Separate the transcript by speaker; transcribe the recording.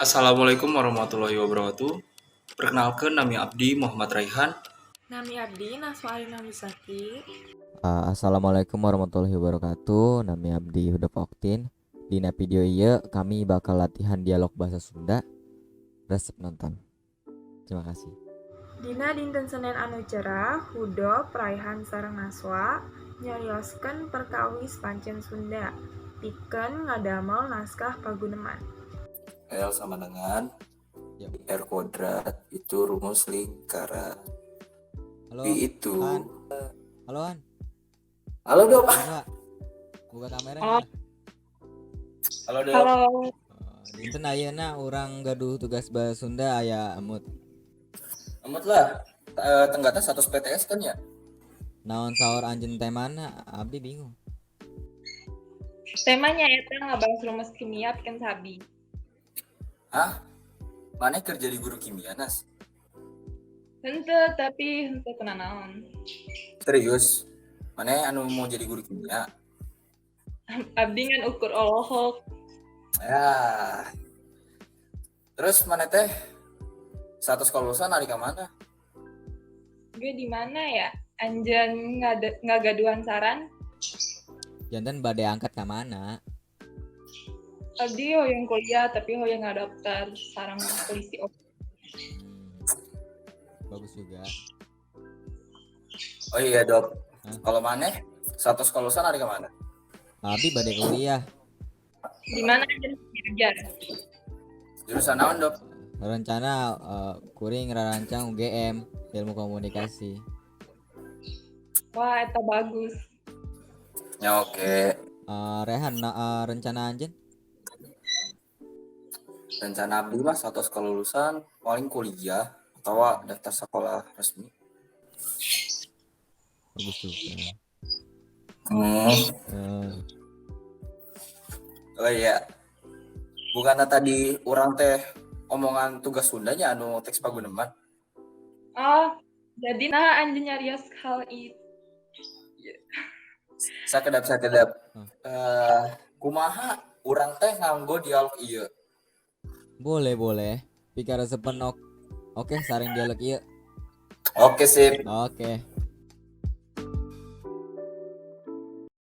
Speaker 1: Assalamualaikum warahmatullahi wabarakatuh. Perkenalkan, nami Abdi Muhammad Raihan.
Speaker 2: Nami Abdi Naswa Alina Misaki.
Speaker 3: Assalamualaikum warahmatullahi wabarakatuh. Nami Abdi Huda Oktin. Dina video ieu kami bakal latihan dialog bahasa Sunda. Resep nonton. Terima kasih.
Speaker 2: Dina dinten Senin anu cerah, Hudo Praihan sareng Naswa nyarioskeun perkawis pancen Sunda. Pikeun ngadamel naskah paguneman.
Speaker 4: L sama dengan R kuadrat itu rumus lingkaran.
Speaker 3: Halo.
Speaker 4: B itu.
Speaker 3: Han. Halo Han.
Speaker 4: Halo Dok.
Speaker 3: Buka kamera.
Speaker 4: Halo Dok.
Speaker 2: Halo.
Speaker 3: Dinten ayeuna urang gaduh tugas bahasa Sunda aya emut.
Speaker 4: Amat lah. Tenggata 100 PTS kan ya?
Speaker 3: Naon saur anjeun teh mana? Abdi bingung.
Speaker 5: Temanya eta ngabahas rumus kimia pikeun sabi.
Speaker 4: Hah? Mana kerja di guru kimia Nas?
Speaker 5: Henteu tapi henteu kena naon.
Speaker 4: Serius? Mana anu mau jadi guru kimia?
Speaker 5: Abdi ngan ukur olohok.
Speaker 4: Ya. Terus mana teh? 100 kelulusan hari ke mana?
Speaker 5: Gue di mana ya? Anjeun ngagaduhan saran.
Speaker 3: Janten bade angkat ka mana?
Speaker 5: Abdi hoyong kuliah tapi hoyong ngadaftar sareng polisi.
Speaker 3: Bagus juga.
Speaker 4: Oh iya Dok.
Speaker 3: Hah?
Speaker 4: Kalau mana? 100 kelulusan hari ke mana?
Speaker 3: Abdi bade kuliah.
Speaker 5: Di mana anjeun kerja?
Speaker 4: Jurusan naon Dok?
Speaker 3: Rencana kuring ngarancang UGM ilmu komunikasi.
Speaker 5: Wah, eta bagus.
Speaker 4: Ya oke.
Speaker 3: Rehan rencana anjeun
Speaker 4: Rencana Abdi mah 100 kelulusan paling kuliah atau daftar sekolah resmi.
Speaker 3: bagus juga.
Speaker 4: Oh iya. Bukannya tadi orang teh omongan tugas Sundanya anu teks paguneman.
Speaker 5: Oh, jadi nah anjeun nyarios hal itu.
Speaker 4: Sakedap. Kumaha urang teh nganggo dialog ieu?
Speaker 3: Boleh. Pikara sepenok. Oke, saring dialog ieu.
Speaker 4: Oke sip.
Speaker 3: Oke.